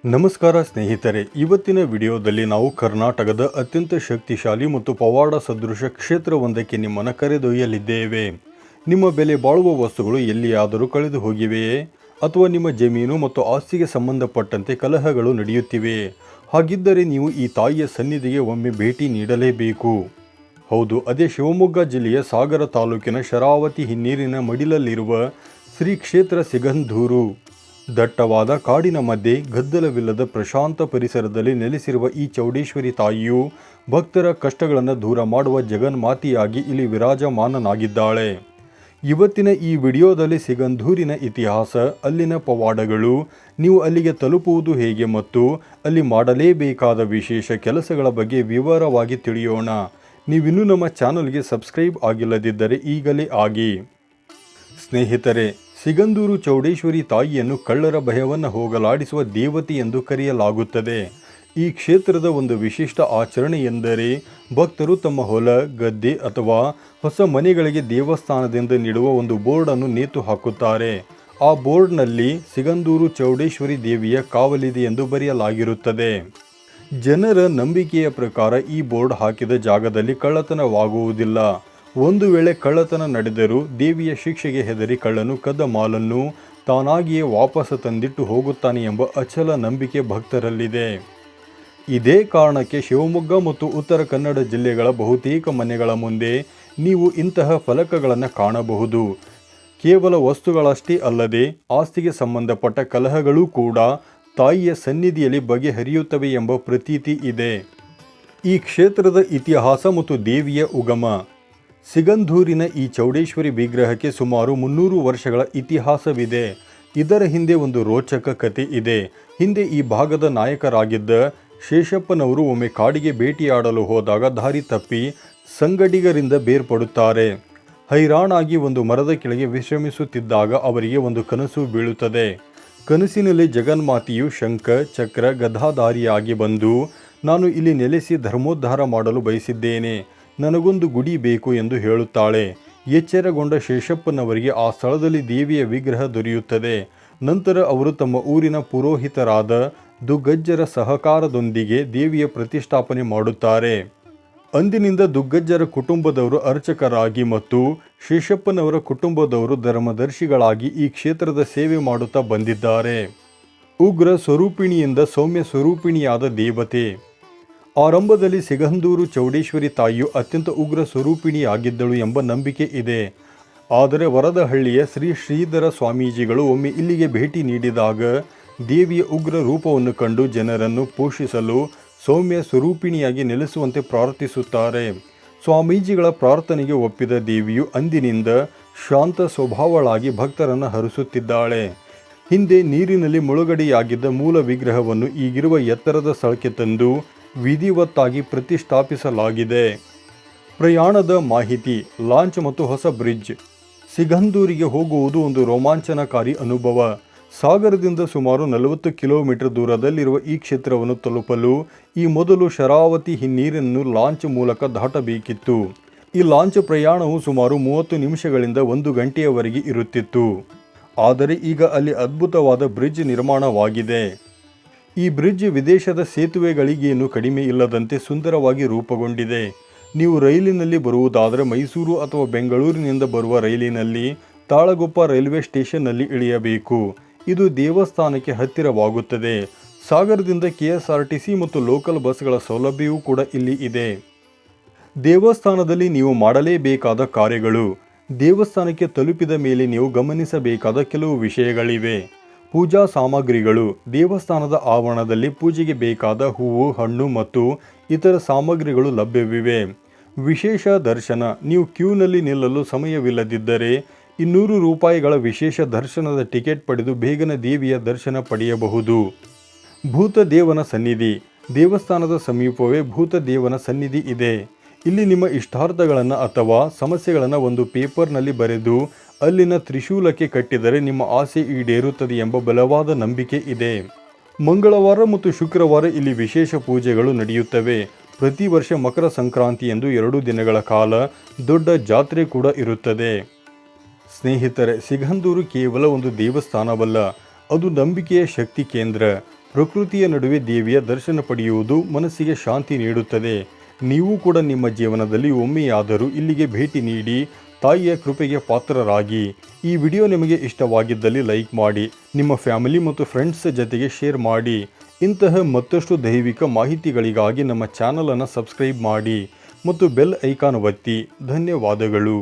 ನಮಸ್ಕಾರ ಸ್ನೇಹಿತರೆ, ಇವತ್ತಿನ ವಿಡಿಯೋದಲ್ಲಿ ನಾವು ಕರ್ನಾಟಕದ ಅತ್ಯಂತ ಶಕ್ತಿಶಾಲಿ ಮತ್ತು ಪವಾಡ ಸದೃಶ ಕ್ಷೇತ್ರವೊಂದಕ್ಕೆ ನಿಮ್ಮನ್ನು ಕರೆದೊಯ್ಯಲಿದ್ದೇವೆ. ನಿಮ್ಮ ಬೆಲೆ ಬಾಳುವ ವಸ್ತುಗಳು ಎಲ್ಲಿಯಾದರೂ ಕಳೆದು ಹೋಗಿವೆಯೇ? ಅಥವಾ ನಿಮ್ಮ ಜಮೀನು ಮತ್ತು ಆಸ್ತಿಗೆ ಸಂಬಂಧಪಟ್ಟಂತೆ ಕಲಹಗಳು ನಡೆಯುತ್ತಿವೆಯೇ? ಹಾಗಿದ್ದರೆ ನೀವು ಈ ತಾಯಿಯ ಸನ್ನಿಧಿಗೆ ಒಮ್ಮೆ ಭೇಟಿ ನೀಡಲೇಬೇಕು. ಹೌದು, ಅದೇ ಶಿವಮೊಗ್ಗ ಜಿಲ್ಲೆಯ ಸಾಗರ ತಾಲೂಕಿನ ಶರಾವತಿ ಹಿನ್ನೀರಿನ ಮಡಿಲಲ್ಲಿರುವ ಶ್ರೀ ಕ್ಷೇತ್ರ ಸಿಗಂಧೂರು. ದಟ್ಟವಾದ ಕಾಡಿನ ಮಧ್ಯೆ ಗದ್ದಲವಿಲ್ಲದ ಪ್ರಶಾಂತ ಪರಿಸರದಲ್ಲಿ ನೆಲೆಸಿರುವ ಈ ಚೌಡೇಶ್ವರಿ ತಾಯಿಯು ಭಕ್ತರ ಕಷ್ಟಗಳನ್ನು ದೂರ ಮಾಡುವ ಜಗನ್ಮಾತೆಯಾಗಿ ಇಲ್ಲಿ ವಿರಾಜಮಾನನಾಗಿದ್ದಾಳೆ. ಇವತ್ತಿನ ಈ ವಿಡಿಯೋದಲ್ಲಿ ಸಿಗಂಧೂರಿನ ಇತಿಹಾಸ, ಅಲ್ಲಿನ ಪವಾಡಗಳು, ನೀವು ಅಲ್ಲಿಗೆ ತಲುಪುವುದು ಹೇಗೆ ಮತ್ತು ಅಲ್ಲಿ ಮಾಡಲೇಬೇಕಾದ ವಿಶೇಷ ಕೆಲಸಗಳ ಬಗ್ಗೆ ವಿವರವಾಗಿ ತಿಳಿಯೋಣ. ನೀವಿನ್ನೂ ನಮ್ಮ ಚಾನಲ್ಗೆ ಸಬ್ಸ್ಕ್ರೈಬ್ ಆಗಿಲ್ಲದಿದ್ದರೆ ಈಗಲೇ ಆಗಿ. ಸ್ನೇಹಿತರೆ, ಸಿಗಂಧೂರು ಚೌಡೇಶ್ವರಿ ತಾಯಿಯನ್ನು ಕಳ್ಳರ ಭಯವನ್ನು ಹೋಗಲಾಡಿಸುವ ದೇವತೆ ಎಂದು ಕರೆಯಲಾಗುತ್ತದೆ. ಈ ಕ್ಷೇತ್ರದ ಒಂದು ವಿಶಿಷ್ಟ ಆಚರಣೆ ಎಂದರೆ ಭಕ್ತರು ತಮ್ಮ ಹೊಲ, ಗದ್ದೆ ಅಥವಾ ಹೊಸ ಮನೆಗಳಿಗೆ ದೇವಸ್ಥಾನದಿಂದ ನೀಡುವ ಒಂದು ಬೋರ್ಡನ್ನು ನೇತು ಹಾಕುತ್ತಾರೆ. ಆ ಬೋರ್ಡ್ನಲ್ಲಿ ಸಿಗಂಧೂರು ಚೌಡೇಶ್ವರಿ ದೇವಿಯ ಕಾವಲಿದೆ ಎಂದು ಬರೆಯಲಾಗಿರುತ್ತದೆ. ಜನರ ನಂಬಿಕೆಯ ಪ್ರಕಾರ ಈ ಬೋರ್ಡ್ ಹಾಕಿದ ಜಾಗದಲ್ಲಿ ಕಳ್ಳತನವಾಗುವುದಿಲ್ಲ. ಒಂದು ವೇಳೆ ಕಳ್ಳತನ ನಡೆದರೂ ದೇವಿಯ ಶಿಕ್ಷೆಗೆ ಹೆದರಿ ಕಳ್ಳನು ಕದ್ದ ಮಾಲನ್ನು ತಾನಾಗಿಯೇ ವಾಪಸ್ ತಂದಿಟ್ಟು ಹೋಗುತ್ತಾನೆ ಎಂಬ ಅಚಲ ನಂಬಿಕೆ ಭಕ್ತರಲ್ಲಿದೆ. ಇದೇ ಕಾರಣಕ್ಕೆ ಶಿವಮೊಗ್ಗ ಮತ್ತು ಉತ್ತರ ಕನ್ನಡ ಜಿಲ್ಲೆಗಳ ಬಹುತೇಕ ಮನೆಗಳ ಮುಂದೆ ನೀವು ಇಂತಹ ಫಲಕಗಳನ್ನು ಕಾಣಬಹುದು. ಕೇವಲ ವಸ್ತುಗಳಷ್ಟೇ ಅಲ್ಲದೆ ಆಸ್ತಿಗೆ ಸಂಬಂಧಪಟ್ಟ ಕಲಹಗಳೂ ಕೂಡ ತಾಯಿಯ ಸನ್ನಿಧಿಯಲ್ಲಿ ಬಗೆಹರಿಯುತ್ತವೆ ಎಂಬ ಪ್ರತೀತಿ ಇದೆ. ಈ ಕ್ಷೇತ್ರದ ಇತಿಹಾಸ ಮತ್ತು ದೇವಿಯ ಉಗಮ. ಸಿಗಂಧೂರಿನ ಈ ಚೌಡೇಶ್ವರಿ ವಿಗ್ರಹಕ್ಕೆ ಸುಮಾರು 300 ವರ್ಷಗಳ ಇತಿಹಾಸವಿದೆ. ಇದರ ಹಿಂದೆ ಒಂದು ರೋಚಕ ಕತೆ ಇದೆ. ಹಿಂದೆ ಈ ಭಾಗದ ನಾಯಕರಾಗಿದ್ದ ಶೇಷಪ್ಪನವರು ಒಮ್ಮೆ ಕಾಡಿಗೆ ಭೇಟಿಯಾಡಲು ಹೋದಾಗ ದಾರಿ ತಪ್ಪಿ ಸಂಗಡಿಗರಿಂದ ಬೇರ್ಪಡುತ್ತಾರೆ. ಹೈರಾಣಾಗಿ ಒಂದು ಮರದ ಕೆಳಗೆ ವಿಶ್ರಮಿಸುತ್ತಿದ್ದಾಗ ಅವರಿಗೆ ಒಂದು ಕನಸು ಬೀಳುತ್ತದೆ. ಕನಸಿನಲ್ಲಿ ಜಗನ್ಮಾತೆಯು ಶಂಖ, ಚಕ್ರ, ಗದಾಧಾರಿಯಾಗಿ ಬಂದು, ನಾನು ಇಲ್ಲಿ ನೆಲೆಸಿ ಧರ್ಮೋದ್ಧಾರ ಮಾಡಲು ಬಯಸಿದ್ದೇನೆ, ನನಗೊಂದು ಗುಡಿ ಬೇಕು ಎಂದು ಹೇಳುತ್ತಾಳೆ. ಎಚ್ಚರಗೊಂಡ ಶೇಷಪ್ಪನವರಿಗೆ ಆ ಸ್ಥಳದಲ್ಲಿ ದೇವಿಯ ವಿಗ್ರಹ ದೊರೆಯುತ್ತದೆ. ನಂತರ ಅವರು ತಮ್ಮ ಊರಿನ ಪುರೋಹಿತರಾದ ದುಗ್ಗಜ್ಜರ ಸಹಕಾರದೊಂದಿಗೆ ದೇವಿಯ ಪ್ರತಿಷ್ಠಾಪನೆ ಮಾಡುತ್ತಾರೆ. ಅಂದಿನಿಂದ ದುಗ್ಗಜ್ಜರ ಕುಟುಂಬದವರು ಅರ್ಚಕರಾಗಿ ಮತ್ತು ಶೇಷಪ್ಪನವರ ಕುಟುಂಬದವರು ಧರ್ಮದರ್ಶಿಗಳಾಗಿ ಈ ಕ್ಷೇತ್ರದ ಸೇವೆ ಮಾಡುತ್ತಾ ಬಂದಿದ್ದಾರೆ. ಉಗ್ರ ಸ್ವರೂಪಿಣಿಯಿಂದ ಸೌಮ್ಯ ಸ್ವರೂಪಿಣಿಯಾದ ದೇವತೆ. ಆರಂಭದಲ್ಲಿ ಸಿಗಂಧೂರು ಚೌಡೇಶ್ವರಿ ತಾಯಿಯು ಅತ್ಯಂತ ಉಗ್ರ ಸ್ವರೂಪಿಣಿಯಾಗಿದ್ದಳು ಎಂಬ ನಂಬಿಕೆ ಇದೆ. ಆದರೆ ವರದಹಳ್ಳಿಯ ಶ್ರೀ ಶ್ರೀಧರ ಸ್ವಾಮೀಜಿಗಳು ಒಮ್ಮೆ ಇಲ್ಲಿಗೆ ಭೇಟಿ ನೀಡಿದಾಗ ದೇವಿಯ ಉಗ್ರ ರೂಪವನ್ನು ಕಂಡು ಜನರನ್ನು ಪೋಷಿಸಲು ಸೌಮ್ಯ ಸ್ವರೂಪಿಣಿಯಾಗಿ ನೆಲೆಸುವಂತೆ ಪ್ರಾರ್ಥಿಸುತ್ತಾರೆ. ಸ್ವಾಮೀಜಿಗಳ ಪ್ರಾರ್ಥನೆಗೆ ಒಪ್ಪಿದ ದೇವಿಯು ಅಂದಿನಿಂದ ಶಾಂತ ಸ್ವಭಾವಳಾಗಿ ಭಕ್ತರನ್ನು ಹರಿಸುತ್ತಿದ್ದಾಳೆ. ಹಿಂದೆ ನೀರಿನಲ್ಲಿ ಮುಳುಗಡೆಯಾಗಿದ್ದ ಮೂಲ ವಿಗ್ರಹವನ್ನು ಈಗಿರುವ ಎತ್ತರದ ಸ್ಥಳಕ್ಕೆ ತಂದು ವಿಧಿವತ್ತಾಗಿ ಪ್ರತಿಷ್ಠಾಪಿಸಲಾಗಿದೆ. ಪ್ರಯಾಣದ ಮಾಹಿತಿ. ಲಾಂಚ್ ಮತ್ತು ಹೊಸ ಬ್ರಿಡ್ಜ್. ಸಿಗಂಧೂರಿಗೆ ಹೋಗುವುದು ಒಂದು ರೋಮಾಂಚನಕಾರಿ ಅನುಭವ. ಸಾಗರದಿಂದ ಸುಮಾರು 40 ಕಿಲೋಮೀಟರ್ ದೂರದಲ್ಲಿರುವ ಈ ಕ್ಷೇತ್ರವನ್ನು ತಲುಪಲು ಈ ಮೊದಲು ಶರಾವತಿ ಹಿನ್ನೀರನ್ನು ಲಾಂಚ್ ಮೂಲಕ ದಾಟಬೇಕಿತ್ತು. ಈ ಲಾಂಚ್ ಪ್ರಯಾಣವು ಸುಮಾರು 30 ನಿಮಿಷಗಳಿಂದ 1 ಗಂಟೆಯವರೆಗೆ ಇರುತ್ತಿತ್ತು. ಆದರೆ ಈಗ ಅಲ್ಲಿ ಅದ್ಭುತವಾದ ಬ್ರಿಡ್ಜ್ ನಿರ್ಮಾಣವಾಗಿದೆ. ಈ ಬ್ರಿಡ್ಜ್ ವಿದೇಶದ ಸೇತುವೆಗಳಿಗೇನು ಕಡಿಮೆ ಇಲ್ಲದಂತೆ ಸುಂದರವಾಗಿ ರೂಪುಗೊಂಡಿದೆ. ನೀವು ರೈಲಿನಲ್ಲಿ ಬರುವುದಾದರೆ ಮೈಸೂರು ಅಥವಾ ಬೆಂಗಳೂರಿನಿಂದ ಬರುವ ರೈಲಿನಲ್ಲಿ ತಾಳಗುಪ್ಪ ರೈಲ್ವೆ ಸ್ಟೇಷನ್ನಲ್ಲಿ ಇಳಿಯಬೇಕು. ಇದು ದೇವಸ್ಥಾನಕ್ಕೆ ಹತ್ತಿರವಾಗುತ್ತದೆ. ಸಾಗರದಿಂದ KSRTC ಮತ್ತು ಲೋಕಲ್ ಬಸ್ಗಳ ಸೌಲಭ್ಯವೂ ಕೂಡ ಇಲ್ಲಿ ಇದೆ. ದೇವಸ್ಥಾನದಲ್ಲಿ ನೀವು ಮಾಡಲೇಬೇಕಾದ ಕಾರ್ಯಗಳು. ದೇವಸ್ಥಾನಕ್ಕೆ ತಲುಪಿದ ಮೇಲೆ ನೀವು ಗಮನಿಸಬೇಕಾದ ಕೆಲವು ವಿಷಯಗಳಿವೆ. ಪೂಜಾ ಸಾಮಗ್ರಿಗಳು. ದೇವಸ್ಥಾನದ ಆವರಣದಲ್ಲಿ ಪೂಜೆಗೆ ಬೇಕಾದ ಹೂವು, ಹಣ್ಣು ಮತ್ತು ಇತರ ಸಾಮಗ್ರಿಗಳು ಲಭ್ಯವಿವೆ. ವಿಶೇಷ ದರ್ಶನ. ನೀವು ಕ್ಯೂನಲ್ಲಿ ನಿಲ್ಲಲು ಸಮಯವಿಲ್ಲದಿದ್ದರೆ 200 ರೂಪಾಯಿಗಳ ವಿಶೇಷ ದರ್ಶನದ ಟಿಕೆಟ್ ಪಡೆದು ಬೇಗನೆ ದೇವಿಯ ದರ್ಶನ ಪಡೆಯಬಹುದು. ಭೂತದೇವನ ಸನ್ನಿಧಿ. ದೇವಸ್ಥಾನದ ಸಮೀಪವೇ ಭೂತದೇವನ ಸನ್ನಿಧಿ ಇದೆ. ಇಲ್ಲಿ ನಿಮ್ಮ ಇಷ್ಟಾರ್ಥಗಳನ್ನು ಅಥವಾ ಸಮಸ್ಯೆಗಳನ್ನು ಒಂದು ಪೇಪರ್ನಲ್ಲಿ ಬರೆದು ಅಲ್ಲಿನ ತ್ರಿಶೂಲಕ್ಕೆ ಕಟ್ಟಿದರೆ ನಿಮ್ಮ ಆಸೆ ಈಡೇರುತ್ತದೆ ಎಂಬ ಬಲವಾದ ನಂಬಿಕೆ ಇದೆ. ಮಂಗಳವಾರ ಮತ್ತು ಶುಕ್ರವಾರ ಇಲ್ಲಿ ವಿಶೇಷ ಪೂಜೆಗಳು ನಡೆಯುತ್ತವೆ. ಪ್ರತಿ ವರ್ಷ ಮಕರ ಸಂಕ್ರಾಂತಿ ಎಂದು 2 ದಿನಗಳ ಕಾಲ ದೊಡ್ಡ ಜಾತ್ರೆ ಕೂಡ ಇರುತ್ತದೆ. ಸ್ನೇಹಿತರೆ, ಸಿಗಂಧೂರು ಕೇವಲ ಒಂದು ದೇವಸ್ಥಾನವಲ್ಲ, ಅದು ನಂಬಿಕೆಯ ಶಕ್ತಿ ಕೇಂದ್ರ. ಪ್ರಕೃತಿಯ ನಡುವೆ ದೇವಿಯ ದರ್ಶನ ಪಡೆಯುವುದು ಮನಸ್ಸಿಗೆ ಶಾಂತಿ ನೀಡುತ್ತದೆ. ನೀವು ಕೂಡ ನಿಮ್ಮ ಜೀವನದಲ್ಲಿ ಒಮ್ಮೆಯಾದರೂ ಇಲ್ಲಿಗೆ ಭೇಟಿ ನೀಡಿ ತಾಯಿಯ ಕೃಪೆಗೆ ಪಾತ್ರರಾಗಿ. ಈ ವಿಡಿಯೋ ನಿಮಗೆ ಇಷ್ಟವಾಗಿದ್ದಲ್ಲಿ ಲೈಕ್ ಮಾಡಿ, ನಿಮ್ಮ ಫ್ಯಾಮಿಲಿ ಮತ್ತು ಫ್ರೆಂಡ್ಸ್ ಜೊತೆಗೆ ಶೇರ್ ಮಾಡಿ. ಇಂತಹ ಮತ್ತಷ್ಟು ದೈವಿಕ ಮಾಹಿತಿಗಳಿಗಾಗಿ ನಮ್ಮ ಚಾನಲನ್ನು ಸಬ್ಸ್ಕ್ರೈಬ್ ಮಾಡಿ ಮತ್ತು ಬೆಲ್ ಐಕಾನ್ ಒತ್ತಿ. ಧನ್ಯವಾದಗಳು.